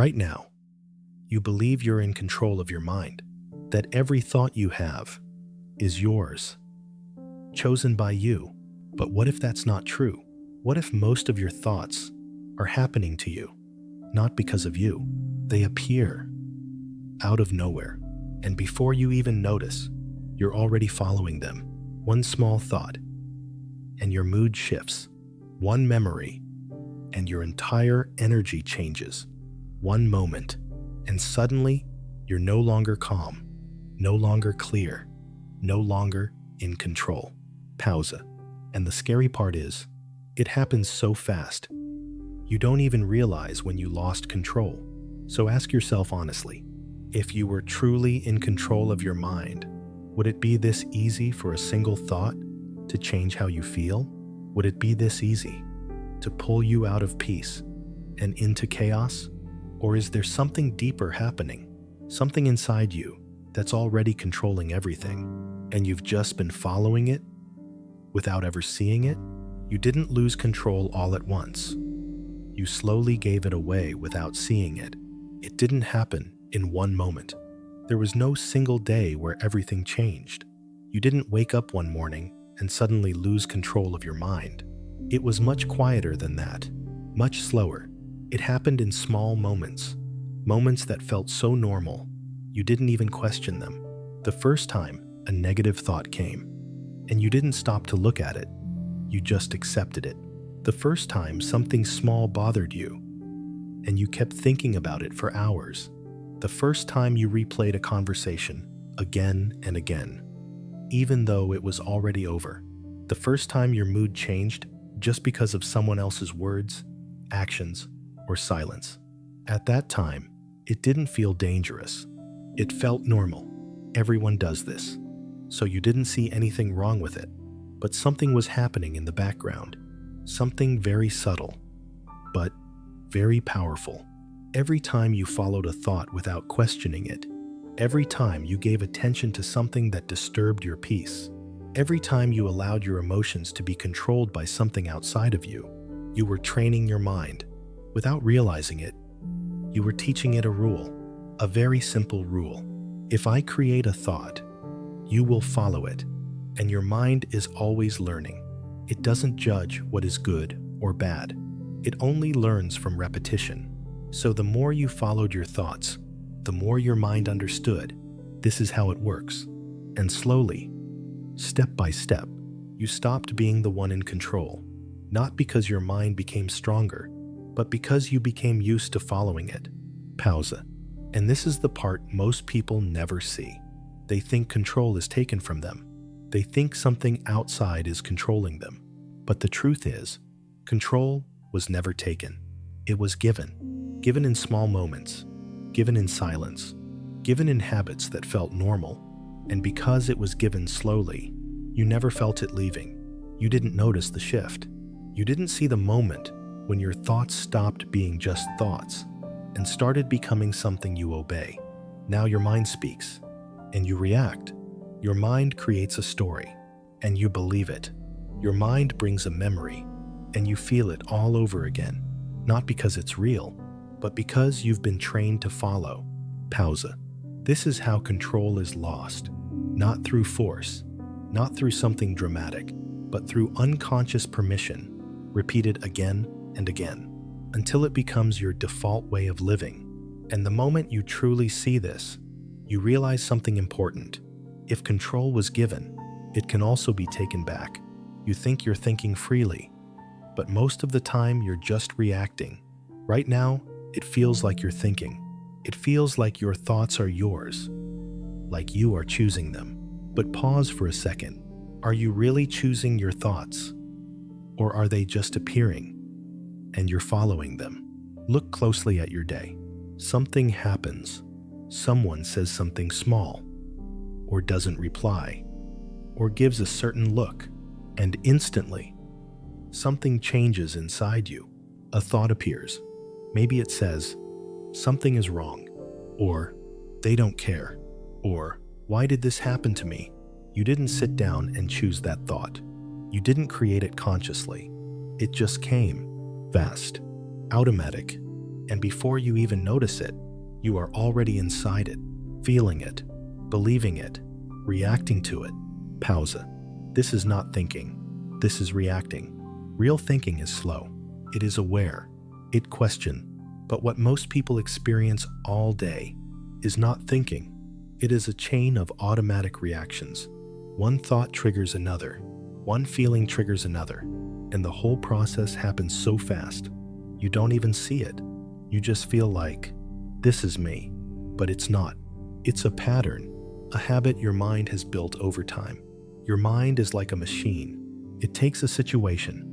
Right now, you believe you're in control of your mind, that every thought you have is yours, chosen by you. But what if that's not true? What if most of your thoughts are happening to you, not because of you? They appear out of nowhere, and before you even notice, you're already following them. One small thought, and your mood shifts. One memory, and your entire energy changes. One moment, and suddenly you're no longer calm, no longer clear, no longer in control. Pause. And the scary part is, it happens so fast, you don't even realize when you lost control. So ask yourself honestly, if you were truly in control of your mind, would it be this easy for a single thought to change how you feel? Would it be this easy to pull you out of peace and into chaos? Or is there something deeper happening, something inside you that's already controlling everything, and you've just been following it without ever seeing it? You didn't lose control all at once. You slowly gave it away without seeing it. It didn't happen in one moment. There was no single day where everything changed. You didn't wake up one morning and suddenly lose control of your mind. It was much quieter than that, much slower. It happened in small moments, moments that felt so normal, you didn't even question them. The first time a negative thought came, and you didn't stop to look at it, you just accepted it. The first time something small bothered you, and you kept thinking about it for hours. The first time you replayed a conversation again and again, even though it was already over. The first time your mood changed just because of someone else's words, actions, or silence. At that time, it didn't feel dangerous. It felt normal. Everyone does this. So you didn't see anything wrong with it. But something was happening in the background. Something very subtle, but very powerful. Every time you followed a thought without questioning it, every time you gave attention to something that disturbed your peace, every time you allowed your emotions to be controlled by something outside of you, you were training your mind. Without realizing it, you were teaching it a rule, a very simple rule. If I create a thought, you will follow it. And your mind is always learning. It doesn't judge what is good or bad. It only learns from repetition. So the more you followed your thoughts, the more your mind understood. This is how it works. And slowly, step by step, you stopped being the one in control. Not because your mind became stronger, but because you became used to following it. Pause. And this is the part most people never see. They think control is taken from them. They think something outside is controlling them. But the truth is, control was never taken. It was given. Given in small moments. Given in silence. Given in habits that felt normal. And because it was given slowly, you never felt it leaving. You didn't notice the shift. You didn't see the moment when your thoughts stopped being just thoughts and started becoming something you obey. Now your mind speaks, and you react. Your mind creates a story, and you believe it. Your mind brings a memory, and you feel it all over again, not because it's real, but because you've been trained to follow. Pause. This is how control is lost, not through force, not through something dramatic, but through unconscious permission, repeated again and again, until it becomes your default way of living. And the moment you truly see this, you realize something important. If control was given, it can also be taken back. You think you're thinking freely, but most of the time you're just reacting. Right now, it feels like you're thinking. It feels like your thoughts are yours, like you are choosing them. But pause for a second. Are you really choosing your thoughts? Or are they just appearing, and you're following them? Look closely at your day. Something happens. Someone says something small, or doesn't reply, or gives a certain look, and instantly, something changes inside you. A thought appears. Maybe it says, something is wrong, or they don't care, or why did this happen to me? You didn't sit down and choose that thought. You didn't create it consciously. It just came, fast, automatic, And before you even notice it, you are already inside it, feeling it, believing it, reacting to it. Pausa. This is not thinking. This is reacting. Real thinking is slow. It is aware. It questions. But what most people experience all day is not thinking. It is a chain of automatic reactions. One thought triggers another. One feeling triggers another. And the whole process happens so fast. You don't even see it. You just feel like, this is me. But it's not. It's a pattern, a habit your mind has built over time. Your mind is like a machine. It takes a situation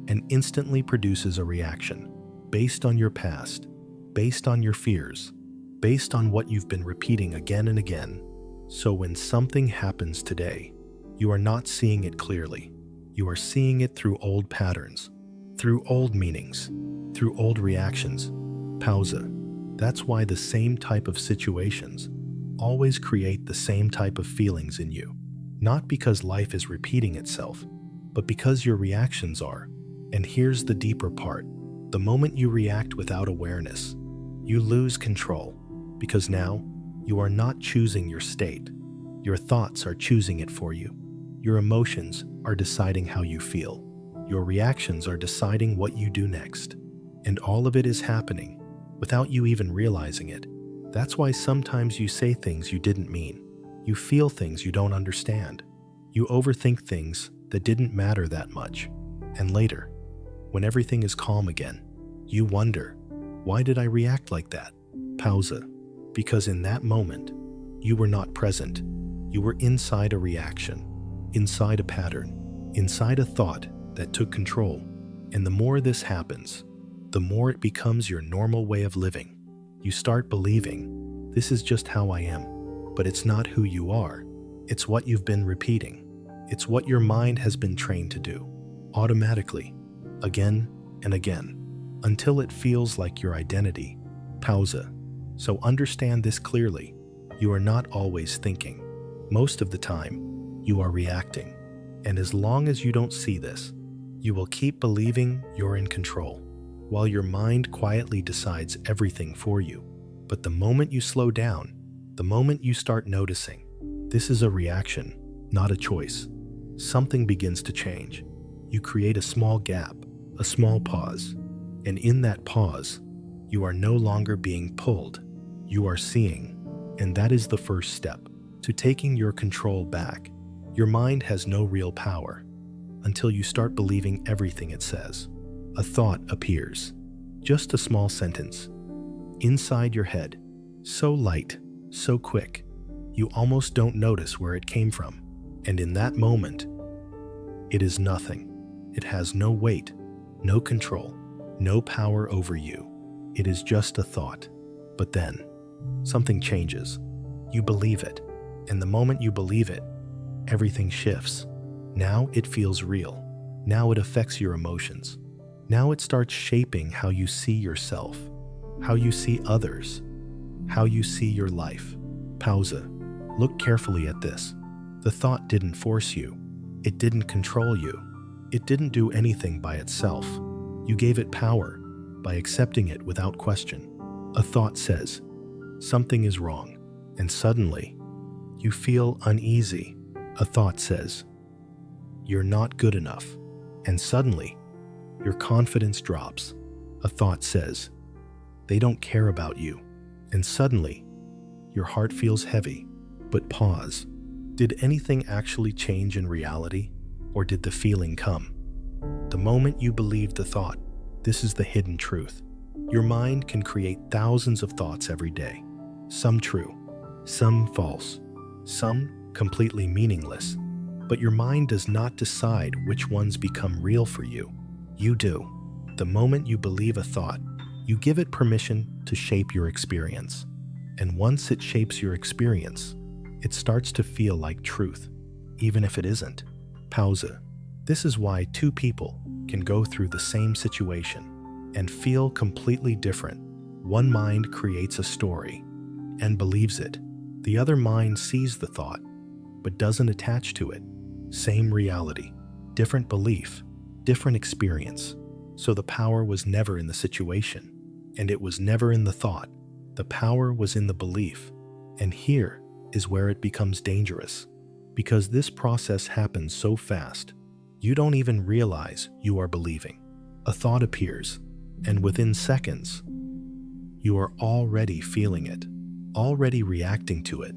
and instantly produces a reaction based on your past, based on your fears, based on what you've been repeating again and again. So when something happens today, you are not seeing it clearly. You are seeing it through old patterns, through old meanings, through old reactions. Pausa. That's why the same type of situations always create the same type of feelings in you. Not because life is repeating itself, but because your reactions are. And here's the deeper part. The moment you react without awareness, you lose control, because now you are not choosing your state. Your thoughts are choosing it for you. Your emotions are deciding how you feel. Your reactions are deciding what you do next. And all of it is happening without you even realizing it. That's why sometimes you say things you didn't mean. You feel things you don't understand. You overthink things that didn't matter that much. And later, when everything is calm again, you wonder, why did I react like that? Pausa. Because in that moment, you were not present. You were inside a reaction, inside a pattern, inside a thought that took control. And the more this happens, the more it becomes your normal way of living. You start believing, this is just how I am. But it's not who you are. It's what you've been repeating. It's what your mind has been trained to do, automatically, again and again, until it feels like your identity. Pausa. So understand this clearly. You are not always thinking. Most of the time, you are reacting. And as long as you don't see this, you will keep believing you're in control, while your mind quietly decides everything for you. But the moment you slow down, the moment you start noticing, this is a reaction, not a choice, something begins to change. You create a small gap, a small pause. And in that pause, you are no longer being pulled. You are seeing. And that is the first step to taking your control back. Your mind has no real power until you start believing everything it says. A thought appears, just a small sentence, inside your head, so light, so quick, you almost don't notice where it came from. And in that moment, it is nothing. It has no weight, no control, no power over you. It is just a thought. But then, something changes. You believe it. And the moment you believe it, everything shifts. Now it feels real. Now it affects your emotions. Now it starts shaping how you see yourself, how you see others, how you see your life. Pausa. Look carefully at this. The thought didn't force you. It didn't control you. It didn't do anything by itself. You gave it power by accepting it without question. A thought says, something is wrong, and suddenly, you feel uneasy. A thought says, you're not good enough, and suddenly, your confidence drops. A thought says, they don't care about you, and suddenly, your heart feels heavy. But pause. Did anything actually change in reality, or did the feeling come? The moment you believed the thought, this is the hidden truth. Your mind can create thousands of thoughts every day. Some true, some false, some completely meaningless. But your mind does not decide which ones become real for you. You do. The moment you believe a thought, you give it permission to shape your experience. And once it shapes your experience, it starts to feel like truth, even if it isn't. Pausa. This is why two people can go through the same situation and feel completely different. One mind creates a story and believes it. The other mind sees the thought, but doesn't attach to it. Same reality, different belief, different experience. So the power was never in the situation. And it was never in the thought. The power was in the belief. And here is where it becomes dangerous. Because this process happens so fast, you don't even realize you are believing. A thought appears, and within seconds, you are already feeling it, already reacting to it,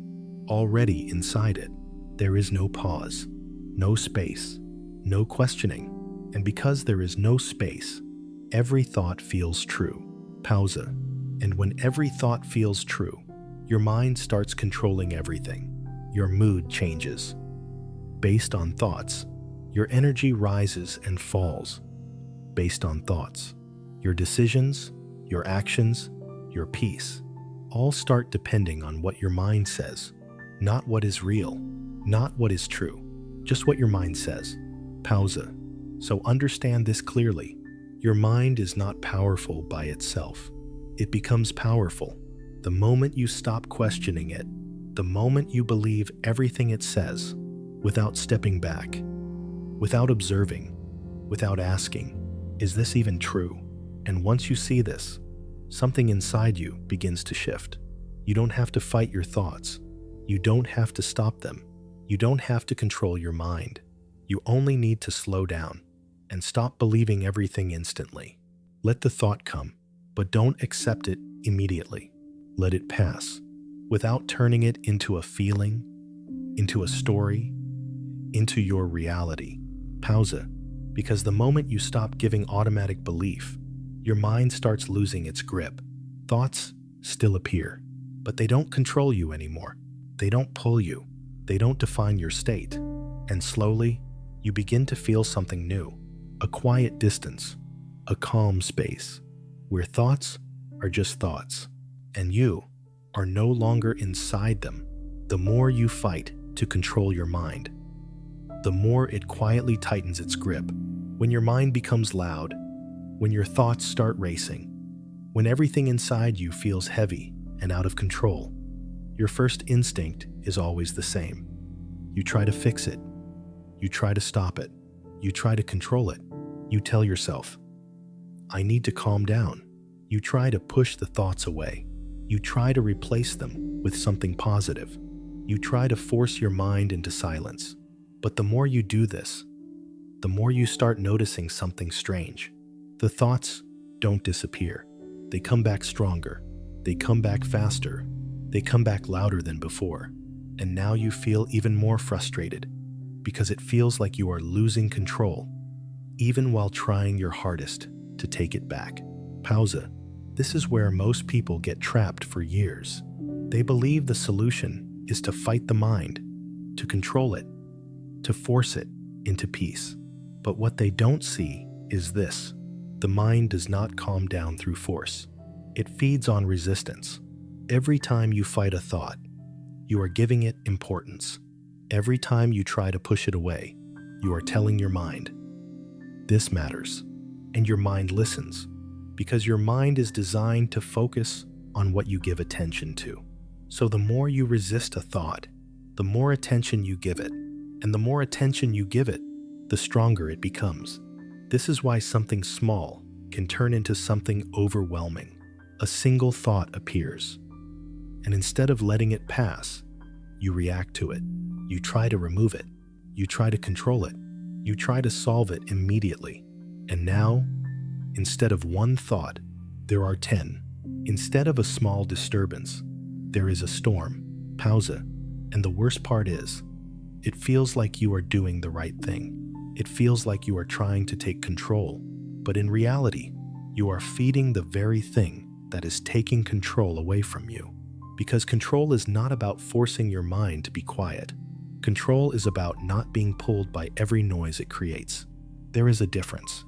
already inside it. There is no pause, no space, no questioning. And because there is no space, every thought feels true. Pausa. And when every thought feels true, your mind starts controlling everything. Your mood changes. Based on thoughts, your energy rises and falls. Based on thoughts, your decisions, your actions, your peace, all start depending on what your mind says. Not what is real, not what is true, just what your mind says. Pausa. So understand this clearly. Your mind is not powerful by itself. It becomes powerful the moment you stop questioning it, the moment you believe everything it says, without stepping back, without observing, without asking, is this even true? And once you see this, something inside you begins to shift. You don't have to fight your thoughts. You don't have to stop them. You don't have to control your mind. You only need to slow down and stop believing everything instantly. Let the thought come, but don't accept it immediately. Let it pass, without turning it into a feeling, into a story, into your reality. Pausa, because the moment you stop giving automatic belief, your mind starts losing its grip. Thoughts still appear, but they don't control you anymore. They don't pull you. They don't define your state. And slowly, you begin to feel something new, a quiet distance, a calm space, where thoughts are just thoughts, and you are no longer inside them. The more you fight to control your mind, the more it quietly tightens its grip. When your mind becomes loud, when your thoughts start racing, when everything inside you feels heavy and out of control, your first instinct is always the same. You try to fix it. You try to stop it. You try to control it. You tell yourself, I need to calm down. You try to push the thoughts away. You try to replace them with something positive. You try to force your mind into silence. But the more you do this, the more you start noticing something strange. The thoughts don't disappear. They come back stronger. They come back faster. They come back louder than before. And now you feel even more frustrated because it feels like you are losing control, even while trying your hardest to take it back. Pausa. This is where most people get trapped for years. They believe the solution is to fight the mind, to control it, to force it into peace. But what they don't see is this. The mind does not calm down through force. It feeds on resistance. Every time you fight a thought, you are giving it importance. Every time you try to push it away, you are telling your mind, this matters. And your mind listens, because your mind is designed to focus on what you give attention to. So the more you resist a thought, the more attention you give it. And the more attention you give it, the stronger it becomes. This is why something small can turn into something overwhelming. A single thought appears, and instead of letting it pass, you react to it. You try to remove it. You try to control it. You try to solve it immediately. And now, instead of one thought, there are 10. Instead of a small disturbance, there is a storm. Pausa. And the worst part is, it feels like you are doing the right thing. It feels like you are trying to take control. But in reality, you are feeding the very thing that is taking control away from you. Because control is not about forcing your mind to be quiet. Control is about not being pulled by every noise it creates. There is a difference,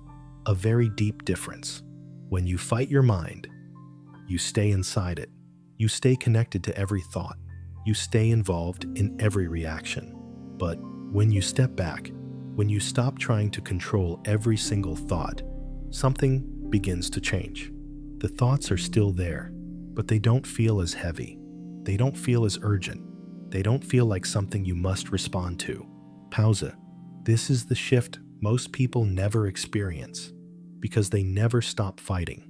a very deep difference. When you fight your mind, you stay inside it. You stay connected to every thought. You stay involved in every reaction. But when you step back, when you stop trying to control every single thought, something begins to change. The thoughts are still there, but they don't feel as heavy. They don't feel as urgent. They don't feel like something you must respond to. Pausa. This is the shift most people never experience because they never stop fighting.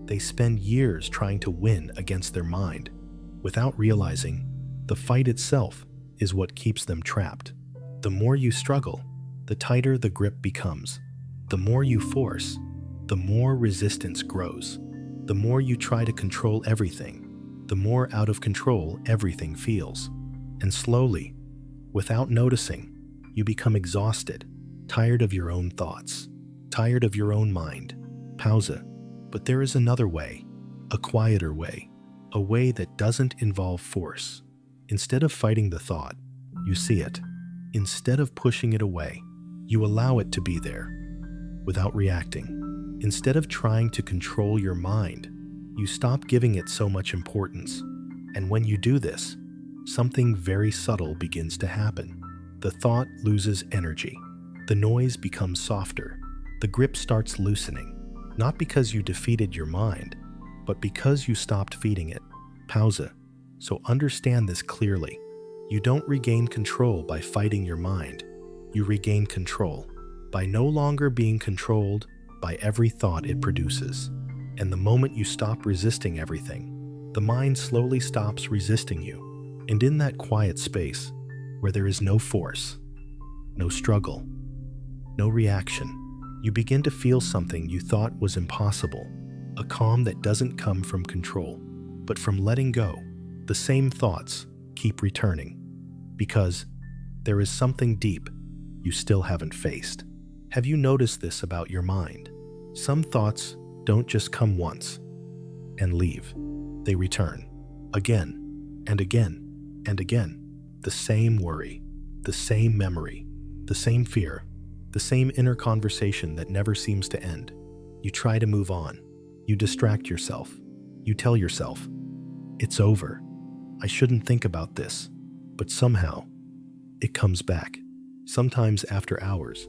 They spend years trying to win against their mind, without realizing the fight itself is what keeps them trapped. The more you struggle, the tighter the grip becomes. The more you force, the more resistance grows. The more you try to control everything, the more out of control everything feels. And slowly, without noticing, you become exhausted, tired of your own thoughts, tired of your own mind. Pause. But there is another way, a quieter way, a way that doesn't involve force. Instead of fighting the thought, you see it. Instead of pushing it away, you allow it to be there, without reacting. Instead of trying to control your mind, you stop giving it so much importance. And when you do this, something very subtle begins to happen. The thought loses energy. The noise becomes softer. The grip starts loosening. Not because you defeated your mind, but because you stopped feeding it. Pause. So understand this clearly. You don't regain control by fighting your mind. You regain control by no longer being controlled by every thought it produces. And the moment you stop resisting everything, the mind slowly stops resisting you. And in that quiet space, where there is no force, no struggle, no reaction, you begin to feel something you thought was impossible, a calm that doesn't come from control, but from letting go. The same thoughts keep returning, because there is something deep you still haven't faced. Have you noticed this about your mind? Some thoughts don't just come once and leave. They return again and again and again. The same worry, the same memory, the same fear, the same inner conversation that never seems to end. You try to move on. You distract yourself. You tell yourself, it's over. I shouldn't think about this. But somehow, it comes back. Sometimes after hours,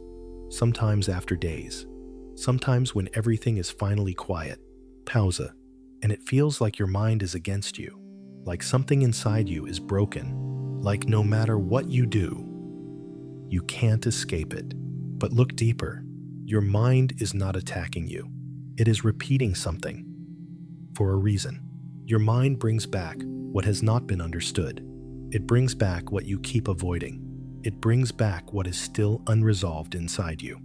sometimes after days, sometimes when everything is finally quiet. Pause. And it feels like your mind is against you, like something inside you is broken, like no matter what you do, you can't escape it. But look deeper. Your mind is not attacking you. It is repeating something for a reason. Your mind brings back what has not been understood. It brings back what you keep avoiding. It brings back what is still unresolved inside you.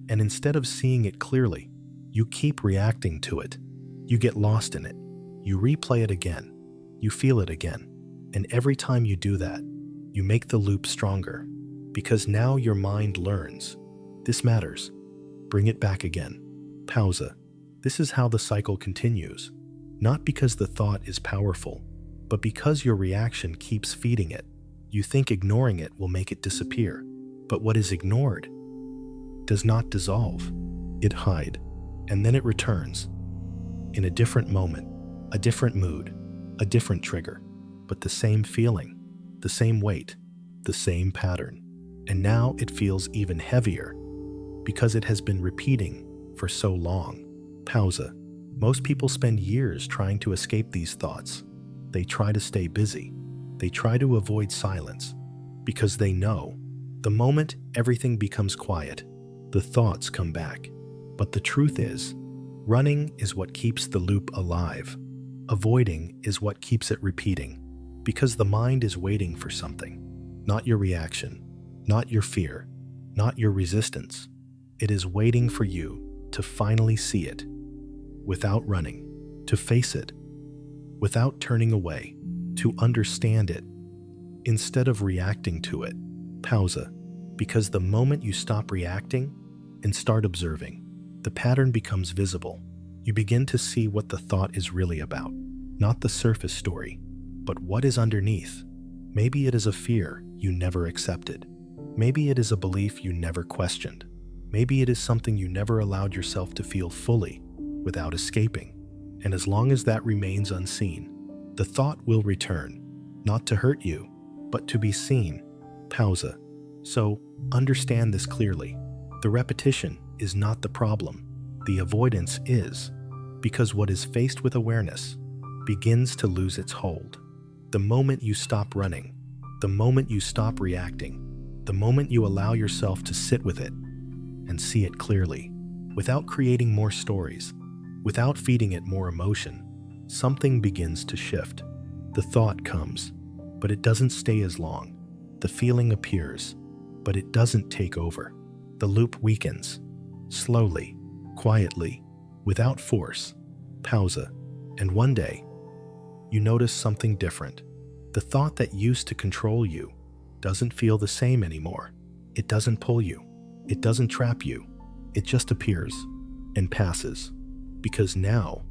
And instead of seeing it clearly, you keep reacting to it. You get lost in it. You replay it again. You feel it again. And every time you do that, you make the loop stronger. Because now your mind learns. This matters. Bring it back again. Pause. This is how the cycle continues. Not because the thought is powerful, but because your reaction keeps feeding it. You think ignoring it will make it disappear. But what is ignored does not dissolve. It hides, and then it returns. In a different moment, a different mood, a different trigger, but the same feeling, the same weight, the same pattern. And now it feels even heavier because it has been repeating for so long. Pause. Most people spend years trying to escape these thoughts. They try to stay busy. They try to avoid silence because they know the moment everything becomes quiet, the thoughts come back. But the truth is, running is what keeps the loop alive. Avoiding is what keeps it repeating because the mind is waiting for something, not your reaction, not your fear, not your resistance. It is waiting for you to finally see it, without running, to face it, without turning away, to understand it, instead of reacting to it. Pause. Because the moment you stop reacting and start observing, the pattern becomes visible. You begin to see what the thought is really about, not the surface story, but what is underneath. Maybe it is a fear you never accepted. Maybe it is a belief you never questioned. Maybe it is something you never allowed yourself to feel fully without escaping. And as long as that remains unseen, the thought will return, not to hurt you, but to be seen. Pause. So understand this clearly. The repetition is not the problem. The avoidance is, because what is faced with awareness begins to lose its hold. The moment you stop running, the moment you stop reacting, the moment you allow yourself to sit with it and see it clearly, without creating more stories, Without feeding it more emotion, something begins to shift. The thought comes, but it doesn't stay as long. The feeling appears, but it doesn't take over. The loop weakens, slowly, quietly, without force. Pausa. And one day, you notice something different. The thought that used to control you doesn't feel the same anymore. It doesn't pull you. It doesn't trap you. It just appears and passes. Because now,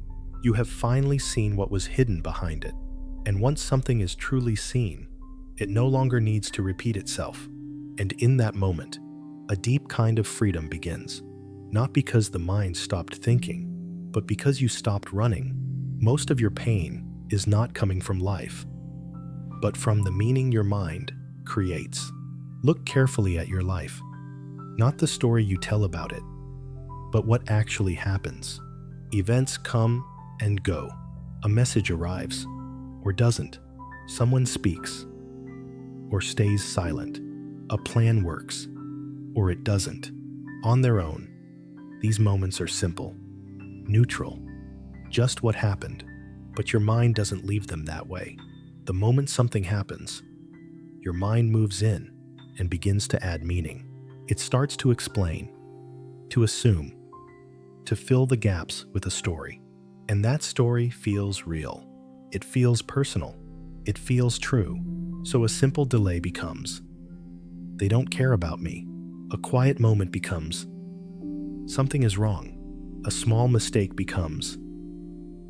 you have finally seen what was hidden behind it. And once something is truly seen, it no longer needs to repeat itself. And in that moment, a deep kind of freedom begins. Not because the mind stopped thinking, but because you stopped running. Most of your pain is not coming from life, but from the meaning your mind creates. Look carefully at your life. Not the story you tell about it, but what actually happens. Events come and go. A message arrives, or doesn't. Someone speaks, or stays silent. A plan works, or it doesn't. On their own, these moments are simple, neutral, just what happened. But your mind doesn't leave them that way. The moment something happens, your mind moves in and begins to add meaning. It starts to explain, to assume, to fill the gaps with a story. And that story feels real. It feels personal. It feels true. So a simple delay becomes, they don't care about me. A quiet moment becomes, something is wrong. A small mistake becomes,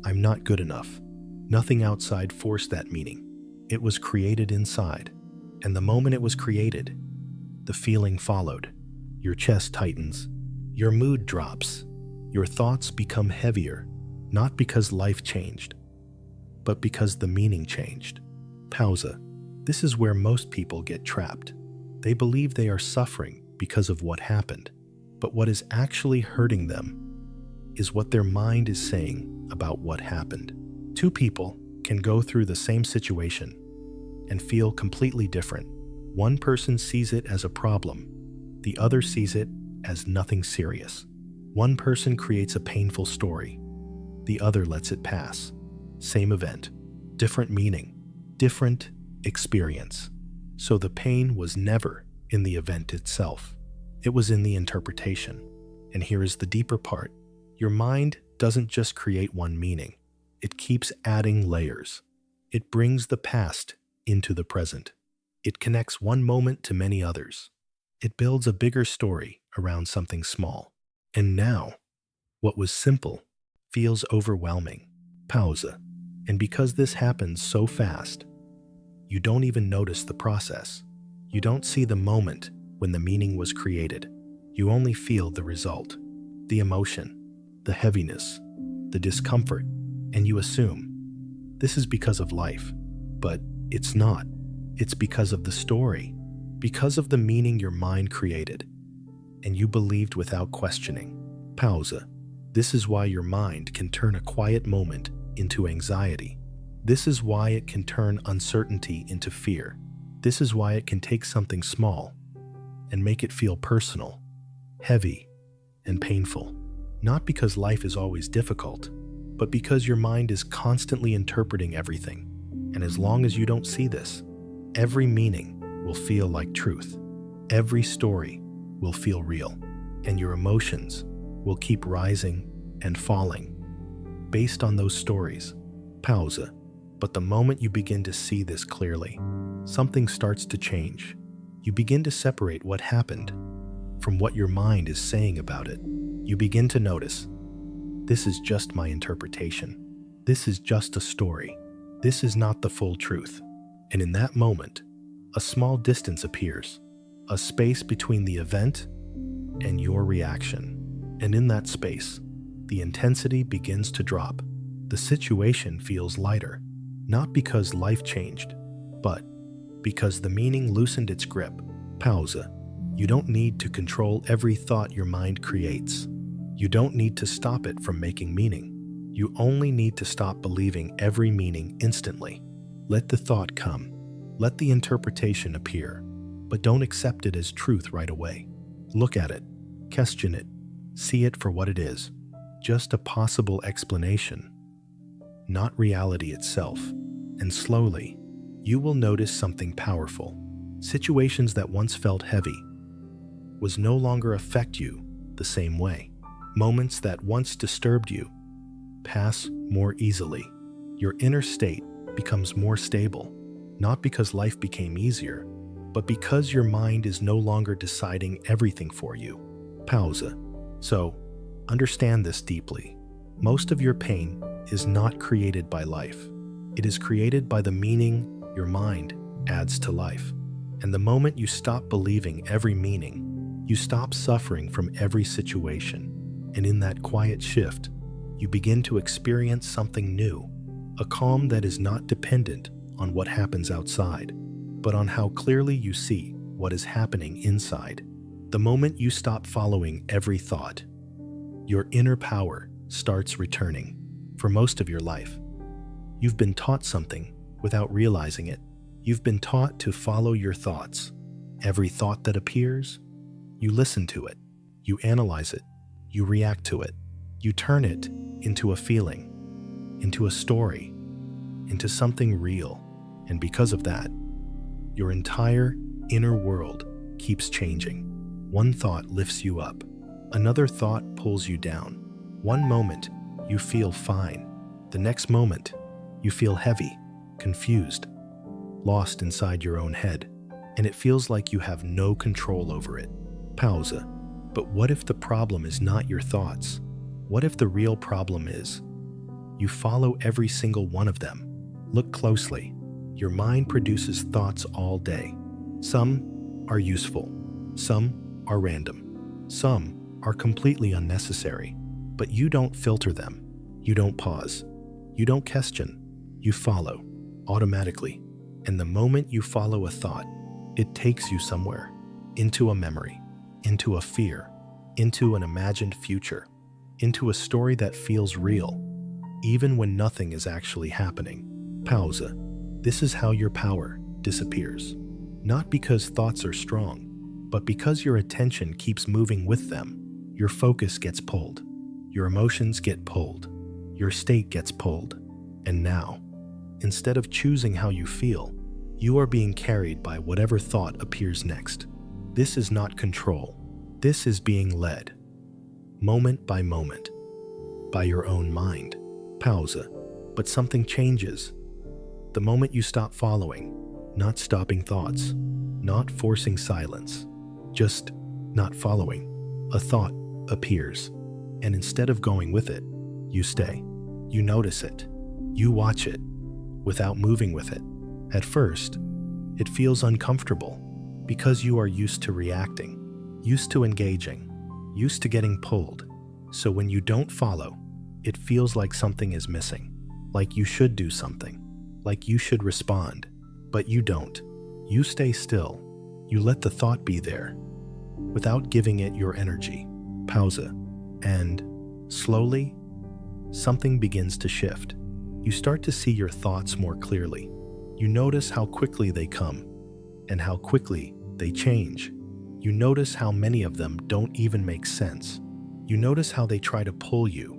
I'm not good enough. Nothing outside forced that meaning. It was created inside. And the moment it was created, the feeling followed. Your chest tightens. Your mood drops. Your thoughts become heavier, not because life changed, but because the meaning changed. Pausa. This is where most people get trapped. They believe they are suffering because of what happened, but what is actually hurting them is what their mind is saying about what happened. Two people can go through the same situation and feel completely different. One person sees it as a problem. The other sees it as nothing serious. One person creates a painful story. The other lets it pass. Same event, different meaning, different experience. So the pain was never in the event itself. It was in the interpretation. And here is the deeper part. Your mind doesn't just create one meaning. It keeps adding layers. It brings the past into the present. It connects one moment to many others. It builds a bigger story around something small. And now, what was simple feels overwhelming. Pausa. And because this happens so fast, you don't even notice the process. You don't see the moment when the meaning was created. You only feel the result, the emotion, the heaviness, the discomfort, and you assume this is because of life. But it's not. It's because of the story, because of the meaning your mind created, and you believed without questioning. Pausa. This is why your mind can turn a quiet moment into anxiety. This is why it can turn uncertainty into fear. This is why it can take something small and make it feel personal, heavy, and painful. Not because life is always difficult, but because your mind is constantly interpreting everything. And as long as you don't see this, every meaning will feel like truth. Every story will feel real, and your emotions will keep rising and falling based on those stories. Pausa. But the moment you begin to see this clearly, something starts to change. You begin to separate what happened from what your mind is saying about it. You begin to notice, this is just my interpretation. This is just a story. This is not the full truth. And in that moment, a small distance appears, a space between the event and your reaction. And in that space, the intensity begins to drop. The situation feels lighter, not because life changed, but because the meaning loosened its grip. Pausa. You don't need to control every thought your mind creates. You don't need to stop it from making meaning. You only need to stop believing every meaning instantly. Let the thought come. Let the interpretation appear, but don't accept it as truth right away. Look at it, question it, see it for what it is. just a possible explanation, not reality itself. And slowly, you will notice something powerful. Situations that once felt heavy was no longer affect you the same way. Moments that once disturbed you pass more easily. Your inner state becomes more stable, not because life became easier, but because your mind is no longer deciding everything for you. Pause. So, understand this deeply. Most of your pain is not created by life. It is created by the meaning your mind adds to life. And the moment you stop believing every meaning, you stop suffering from every situation. And in that quiet shift, you begin to experience something new, a calm that is not dependent on what happens outside, but on how clearly you see what is happening inside. The moment you stop following every thought, your inner power starts returning. For most of your life, you've been taught something without realizing it. You've been taught to follow your thoughts. Every thought that appears, you listen to it, you analyze it, you react to it, you turn it into a feeling, into a story, into something real. And because of that, your entire inner world keeps changing. One thought lifts you up, another thought pulls you down. One moment, you feel fine. The next moment, you feel heavy, confused, lost inside your own head, and it feels like you have no control over it. Pause. But what if the problem is not your thoughts? What if the real problem is you follow every single one of them? Look closely. Your mind produces thoughts all day. Some are useful, some are random, some are completely unnecessary, but you don't filter them. You don't pause. You don't question. You follow automatically. And the moment you follow a thought, it takes you somewhere, into a memory, into a fear, into an imagined future, into a story that feels real, even when nothing is actually happening. Pause. This is how your power disappears. Not because thoughts are strong, but because your attention keeps moving with them. Your focus gets pulled. Your emotions get pulled. Your state gets pulled. And now, instead of choosing how you feel, you are being carried by whatever thought appears next. This is not control. This is being led, moment by moment, by your own mind. Pause. But something changes. The moment you stop following, not stopping thoughts, not forcing silence, just not following, a thought appears. And instead of going with it, you stay. You notice it. You watch it without moving with it. At first, it feels uncomfortable because you are used to reacting, used to engaging, used to getting pulled. So when you don't follow, it feels like something is missing, like you should do something, like you should respond, but you don't. You stay still. You let the thought be there without giving it your energy. Pause. And slowly, something begins to shift. You start to see your thoughts more clearly. You notice how quickly they come and how quickly they change. You notice how many of them don't even make sense. You notice how they try to pull you,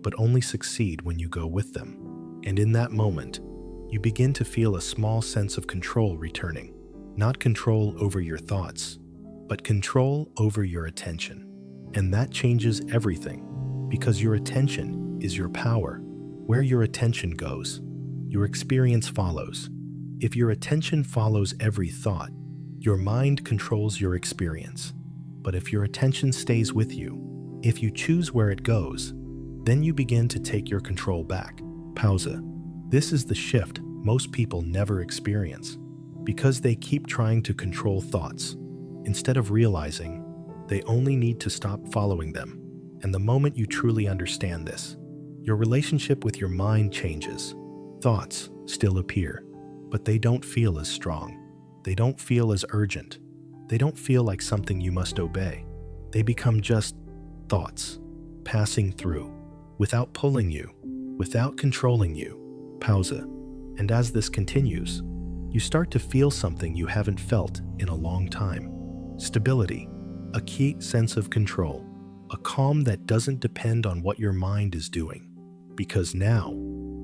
but only succeed when you go with them. And in that moment, you begin to feel a small sense of control returning. Not control over your thoughts, but control over your attention. And that changes everything, because your attention is your power. Where your attention goes, your experience follows. If your attention follows every thought, your mind controls your experience. But if your attention stays with you, if you choose where it goes, then you begin to take your control back. Pause. This is the shift most people never experience, because they keep trying to control thoughts, instead of realizing they only need to stop following them. And the moment you truly understand this, your relationship with your mind changes. Thoughts still appear, but they don't feel as strong. They don't feel as urgent. They don't feel like something you must obey. They become just thoughts, passing through, without pulling you, without controlling you. Pause. And as this continues, you start to feel something you haven't felt in a long time. Stability, a key sense of control. a calm that doesn't depend on what your mind is doing, because now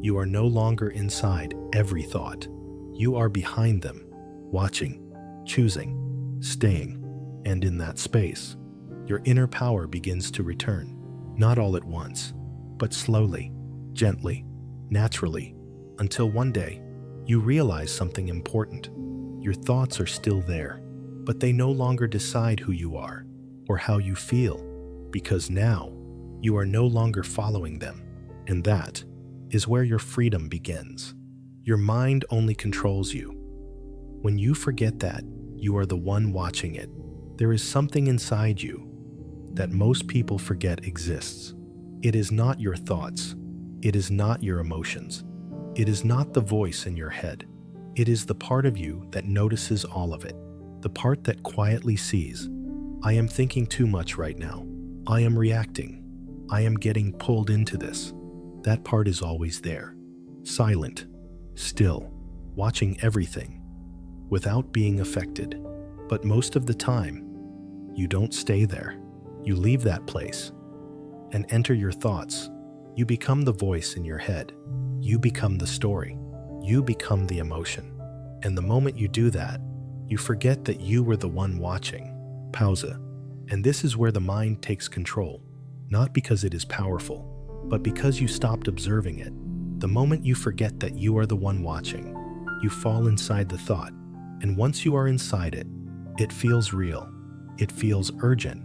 you are no longer inside every thought. You are behind them, watching, choosing, staying, and in that space, your inner power begins to return, not all at once, but slowly, gently, naturally, until one day you realize something important. Your thoughts are still there, but they no longer decide who you are or how you feel, because now you are no longer following them, and that is where your freedom begins. Your mind only controls you. When you forget that you are the one watching it, there is something inside you that most people forget exists. It is not your thoughts. It is not your emotions. It is not the voice in your head. It is the part of you that notices all of it. The part that quietly sees, I am thinking too much right now. I am reacting. I am getting pulled into this. That part is always there, silent, still, watching everything, without being affected. But most of the time, you don't stay there. You leave that place and enter your thoughts. You become the voice in your head. You become the story. You become the emotion. And the moment you do that, you forget that you were the one watching. Pausa. And this is where the mind takes control, not because it is powerful, but because you stopped observing it. The moment you forget that you are the one watching, you fall inside the thought. And once you are inside it, it feels real. It feels urgent.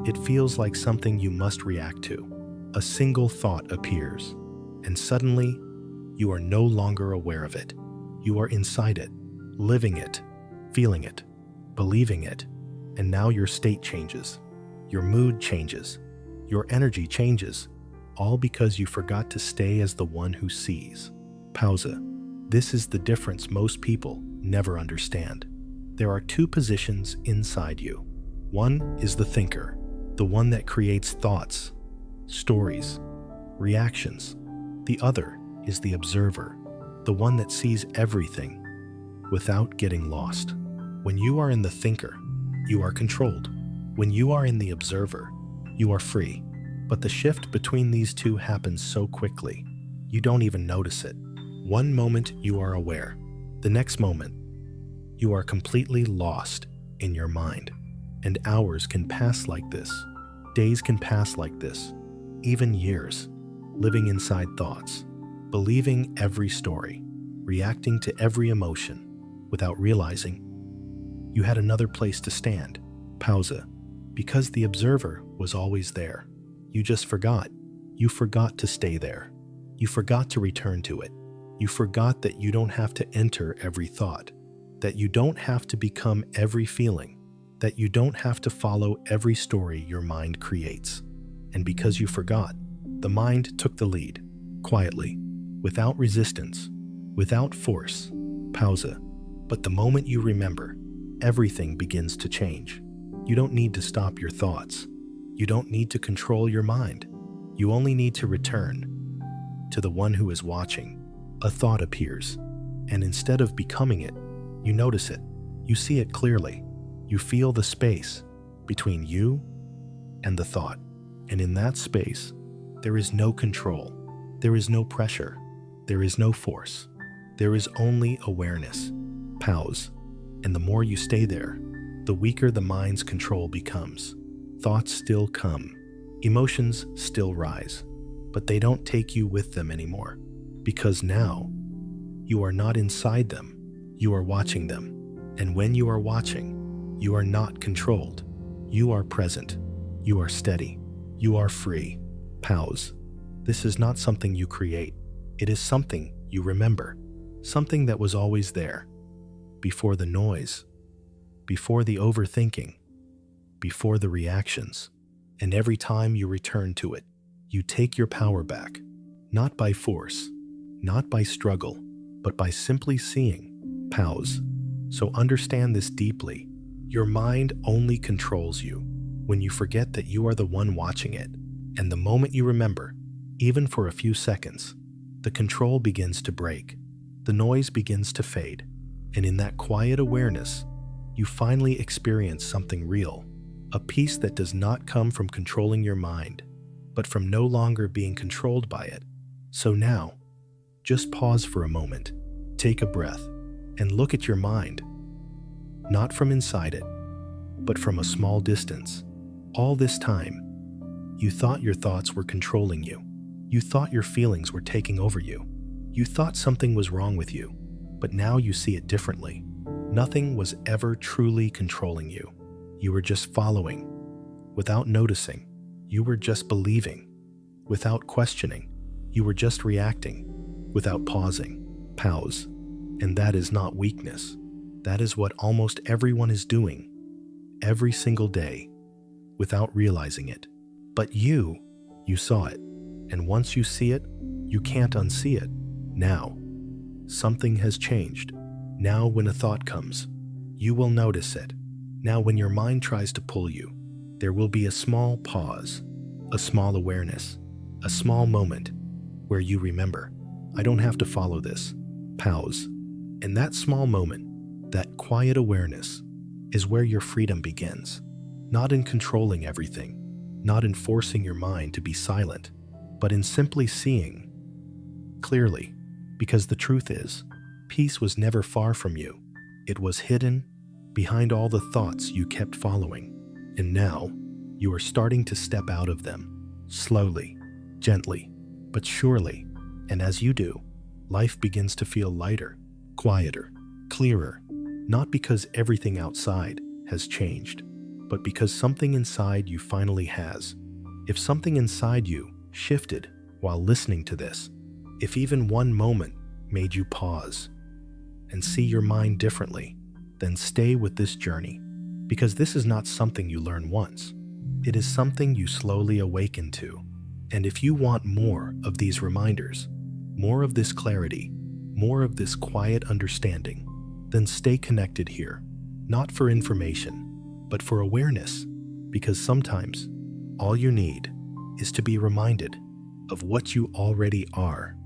It feels like something you must react to. A single thought appears, and suddenly, you are no longer aware of it. You are inside it, living it, feeling it, believing it, and now your state changes. Your mood changes. Your energy changes, all because you forgot to stay as the one who sees. Pausa. This is the difference most people never understand. There are two positions inside you. One is the thinker, the one that creates thoughts, stories, reactions. The other is the observer, the one that sees everything without getting lost. When you are in the thinker, you are controlled. When you are in the observer, you are free. But the shift between these two happens so quickly, you don't even notice it. One moment you are aware, the next moment you are completely lost in your mind. And hours can pass like this, days can pass like this, even years, living inside thoughts, believing every story, reacting to every emotion, without realizing you had another place to stand. Pausa. Because the observer was always there. You just forgot. You forgot to stay there. You forgot to return to it. You forgot that you don't have to enter every thought, that you don't have to become every feeling, that you don't have to follow every story your mind creates. And because you forgot, the mind took the lead, quietly, without resistance, without force. Pausa. But the moment you remember, everything begins to change. You don't need to stop your thoughts. You don't need to control your mind. You only need to return to the one who is watching. A thought appears, and instead of becoming it, you notice it. You see it clearly. You feel the space between you and the thought. And in that space, there is no control. There is no pressure. There is no force. There is only awareness. Pause. And the more you stay there, the weaker the mind's control becomes. Thoughts still come. Emotions still rise. But they don't take you with them anymore. Because now, you are not inside them. You are watching them. And when you are watching, you are not controlled. You are present. You are steady. You are free. Pause. This is not something you create. It is something you remember. Something that was always there. Before the noise. Before the overthinking. Before the reactions. And every time you return to it, you take your power back. Not by force. Not by struggle. But by simply seeing. Pause. So understand this deeply. Your mind only controls you when you forget that you are the one watching it. And the moment you remember, even for a few seconds, the control begins to break. The noise begins to fade. And in that quiet awareness, you finally experience something real. a peace that does not come from controlling your mind, but from no longer being controlled by it. So now, just pause for a moment, take a breath, and look at your mind. Not from inside it, but from a small distance. All this time, you thought your thoughts were controlling you. You thought your feelings were taking over you. You thought something was wrong with you, but now you see it differently. Nothing was ever truly controlling you. You were just following, without noticing. You were just believing, without questioning. You were just reacting, without pausing. Pause. And that is not weakness. That is what almost everyone is doing, every single day, without realizing it. But you saw it. And once you see it, you can't unsee it. Now, something has changed. Now when a thought comes, you will notice it. Now when your mind tries to pull you, there will be a small pause, a small awareness, a small moment where you remember, I don't have to follow this. Pause. And that small moment, that quiet awareness, is where your freedom begins. Not in controlling everything, not in forcing your mind to be silent, but in simply seeing clearly. Because the truth is, peace was never far from you. It was hidden behind all the thoughts you kept following. And now, you are starting to step out of them, slowly, gently, but surely. And as you do, life begins to feel lighter, quieter, clearer, not because everything outside has changed, but because something inside you finally has. If something inside you shifted while listening to this, if even one moment made you pause and see your mind differently, then stay with this journey, because this is not something you learn once. It is something you slowly awaken to. And if you want more of these reminders, more of this clarity, more of this quiet understanding, then stay connected here, not for information, but for awareness, because sometimes all you need is to be reminded of what you already are.